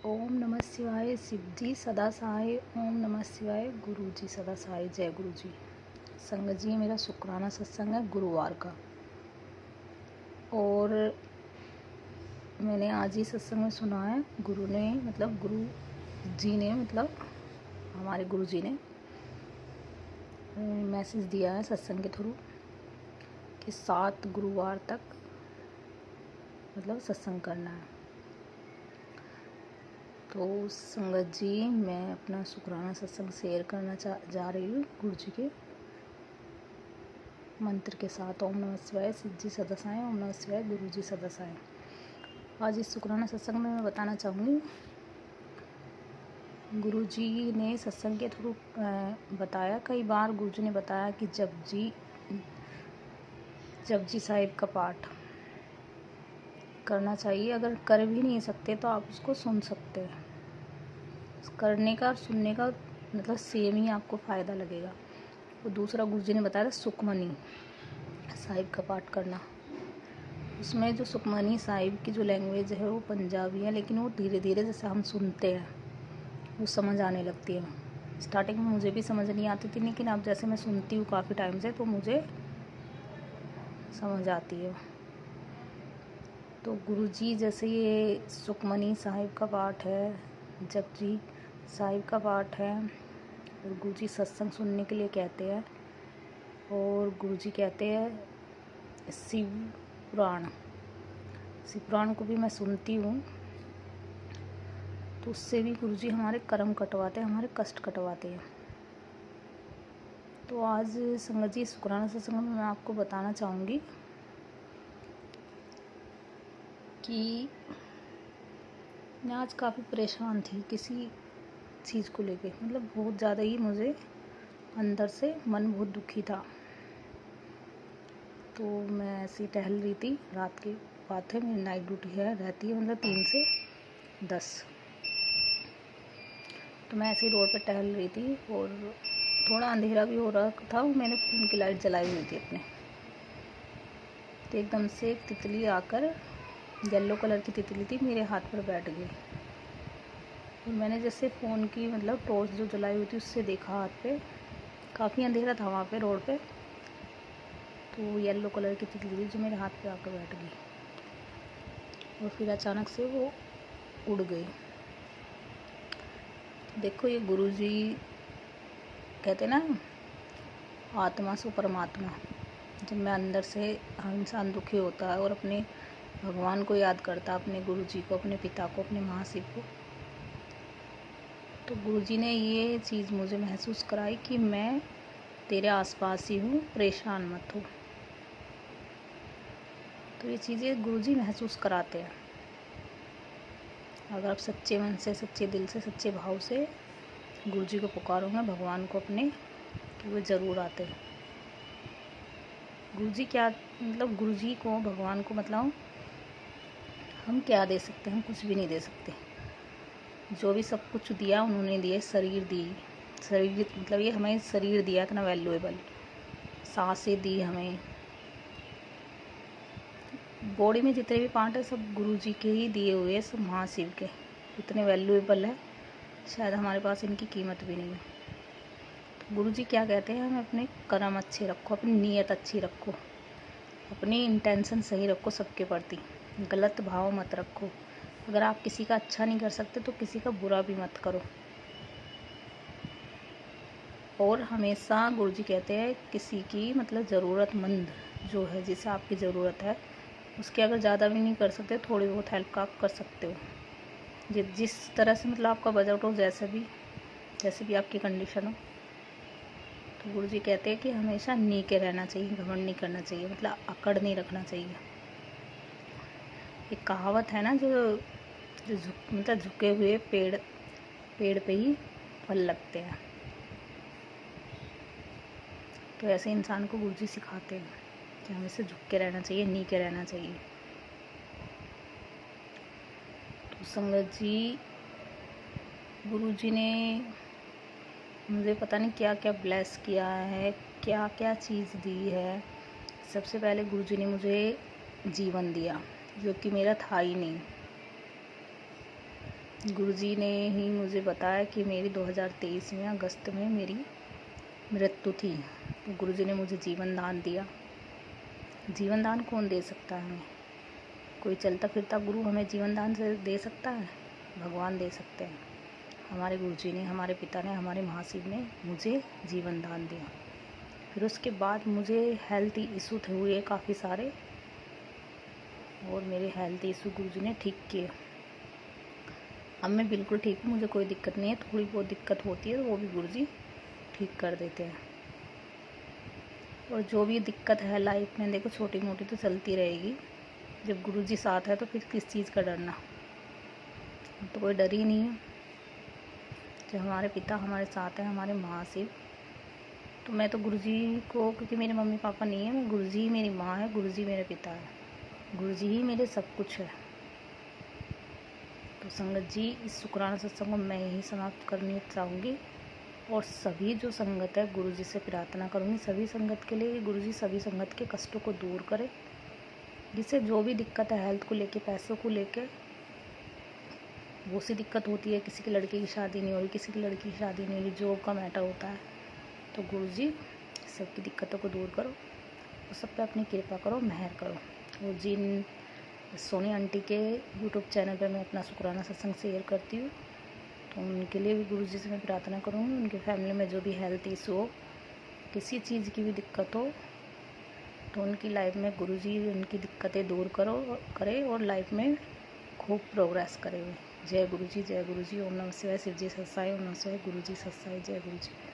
ओम नमः शिवाय। शिव जी सदा सहाय। ओम नमः शिवाय। गुरु जी सदा सहाय। जय गुरु जी। संगत जी, मेरा शुक्राना सत्संग है गुरुवार का, और मैंने आज ही सत्संग में सुना है, गुरु जी ने हमारे गुरु जी ने मैसेज दिया है सत्संग के थ्रू कि 7 गुरुवार तक सत्संग करना है। तो संगत जी, मैं अपना शुक्राना सत्संग शेयर करना जा रही हूँ गुरु जी के मंत्र के साथ। ओम नमः शिवाय। शिव जी सदा सहाय। ओम नमः शिवाय। गुरु जी सदा सहाय। आज इस शुक्राना सत्संग में मैं बताना चाहूँगी, गुरु जी ने सत्संग के थ्रू बताया, कई बार गुरु जी ने बताया कि जपजी साहिब का पाठ करना चाहिए। अगर कर भी नहीं सकते तो आप उसको सुन सकते हैं। करने का और सुनने का सेम ही आपको फ़ायदा लगेगा। और दूसरा गुरु जी ने बताया सुखमनी साहिब का पाठ करना। उसमें जो सुखमनी साहिब की जो लैंग्वेज है वो पंजाबी है, लेकिन वो धीरे धीरे जैसे हम सुनते हैं वो समझ आने लगती है। स्टार्टिंग में मुझे भी समझ नहीं आती थी, लेकिन अब जैसे मैं सुनती हूँ काफ़ी टाइम से तो मुझे समझ आती है। तो गुरुजी जैसे ये सुखमनी साहिब का पाठ है, जपजी साहिब का पाठ है, और गुरुजी सत्संग सुनने के लिए कहते हैं। और गुरुजी कहते हैं शिव पुराण को भी मैं सुनती हूँ, तो उससे भी गुरुजी हमारे कर्म कटवाते हैं, हमारे कष्ट कटवाते हैं। तो आज संगत जी शुक्राना सत्संग में मैं आपको बताना चाहूँगी कि मैं आज काफ़ी परेशान थी किसी चीज़ को लेके, बहुत ज़्यादा ही मुझे अंदर से मन बहुत दुखी था। तो मैं ऐसे ही टहल रही थी, रात की बात है, मेरी नाइट ड्यूटी रहती है 3 से 10। तो मैं ऐसे ही रोड पर टहल रही थी और थोड़ा अंधेरा भी हो रहा था, और मैंने फ़ोन की लाइट जलाई हुई थी अपने। तो एकदम से एक तितली आकर, येलो कलर की तितली थी, मेरे हाथ पर बैठ गई। और मैंने जैसे फ़ोन की टॉर्च जो जलाई हुई थी उससे देखा हाथ पे, काफ़ी अंधेरा था वहाँ पे रोड पे, तो येलो कलर की तितली थी जो मेरे हाथ पे आकर बैठ गई, और फिर अचानक से वो उड़ गई। देखो, ये गुरुजी कहते ना, आत्मा से परमात्मा। जब मैं अंदर से, हर इंसान दुखी होता है और अपने भगवान को याद करता है, अपने गुरुजी को, अपने पिता को, अपने महाशिव को, तो गुरुजी ने ये चीज़ मुझे महसूस कराई कि मैं तेरे आसपास ही हूँ, परेशान मत हो। तो ये चीज़ें गुरुजी महसूस कराते हैं। अगर आप सच्चे मन से, सच्चे दिल से, सच्चे भाव से गुरुजी को पुकारोगे, भगवान को अपने, कि वो ज़रूर आते हैं। गुरुजी क्या गुरुजी को, भगवान को हम क्या दे सकते हैं? हम कुछ भी नहीं दे सकते। जो भी सब कुछ दिया उन्होंने दिया, शरीर ये हमें शरीर दिया, इतना वैल्यूएबल, सांसें दी हमें, बॉडी में जितने भी पार्ट है सब गुरुजी के ही दिए हुए हैं, सब महाशिव के, इतने वैल्यूएबल है, शायद हमारे पास इनकी कीमत भी नहीं है। तो गुरुजी क्या कहते हैं, हमें अपने कर्म अच्छे रखो, अपनी नीयत अच्छी रखो, अपनी इंटेंशन सही रखो, सबके प्रति गलत भाव मत रखो। अगर आप किसी का अच्छा नहीं कर सकते तो किसी का बुरा भी मत करो। और हमेशा गुरुजी कहते हैं किसी की ज़रूरतमंद जो है, जिसे आपकी ज़रूरत है, उसके अगर ज़्यादा भी नहीं कर सकते, थोड़ी बहुत हेल्प आप कर सकते हो। जिस तरह से आपका बजट हो, जैसे भी आपकी कंडीशन हो। तो गुरुजी कहते हैं कि हमेशा नीके रहना चाहिए, घमंड नहीं करना चाहिए, अकड़ नहीं रखना चाहिए। एक कहावत है ना, जो झुके हुए पेड़ पे ही फल लगते हैं। तो ऐसे इंसान को गुरुजी सिखाते हैं कि हमेशा झुक के रहना चाहिए, नीचे रहना चाहिए। तो संगत जी, गुरुजी ने मुझे पता नहीं क्या क्या ब्लेस किया है, क्या क्या चीज़ दी है। सबसे पहले गुरुजी ने मुझे जीवन दिया, जो कि मेरा था ही नहीं। गुरुजी ने ही मुझे बताया कि मेरी 2023 में अगस्त में मेरी मृत्यु थी। तो गुरुजी ने मुझे जीवन दान दिया। जीवन दान कौन दे सकता है हमें? कोई चलता फिरता गुरु हमें जीवन दान से दे सकता है? भगवान दे सकते हैं। हमारे गुरुजी ने, हमारे पिता ने, हमारे महाशिव ने मुझे जीवन दान दिया। फिर उसके बाद मुझे हेल्थ इशू हुए काफ़ी सारे, और मेरे हेल्थ इशू गुरुजी ने ठीक किए। अब मैं बिल्कुल ठीक हूँ, मुझे कोई दिक्कत नहीं है। थोड़ी बहुत दिक्कत होती है तो वो भी गुरुजी ठीक कर देते हैं। और जो भी दिक्कत है लाइफ में, देखो छोटी मोटी तो चलती रहेगी। जब गुरुजी साथ है तो फिर किस चीज़ का डरना? तो कोई डर ही नहीं है। जब हमारे पिता हमारे साथ हैं, हमारे महाशिव, तो मैं तो गुरुजी को, क्योंकि मेरे मम्मी पापा नहीं है, मैं गुरुजी ही मेरी माँ है, गुरुजी मेरे पिता है, गुरुजी ही मेरे सब कुछ है। तो संगत जी, इस शुक्राना सत्संग को मैं यही समाप्त करनी चाहूँगी। और सभी जो संगत है, गुरुजी से प्रार्थना करूँगी सभी संगत के लिए, गुरुजी सभी संगत के कष्टों को दूर करे। जिससे जो भी दिक्कत है हेल्थ को लेके, पैसों को लेके, वो सी दिक्कत होती है। किसी की लड़के की शादी नहीं हो रही, किसी की लड़की की शादी नहीं हो रही, जॉब का मैटर होता है, तो गुरुजी सबकी दिक्कतों को दूर करो और सब पे अपनी कृपा करो, मेहर करो। और जिन सोनी आंटी के यूट्यूब चैनल पे मैं अपना शुक्राना सत्संग शेयर करती हूँ, तो उनके लिए भी गुरुजी से मैं प्रार्थना करूँगी। उनके फैमिली में जो भी हेल्थ इशू हो, किसी चीज़ की भी दिक्कत हो, तो उनकी लाइफ में गुरुजी उनकी दिक्कतें दूर करे और लाइफ में खूब प्रोग्रेस करे। जय गुरुजी, जय गुरुजी। ओम नमः शिवाय। शिव जी सत्साई। ओम नमः शिवाय। गुरुजी सत्साई। जय गुरुजी।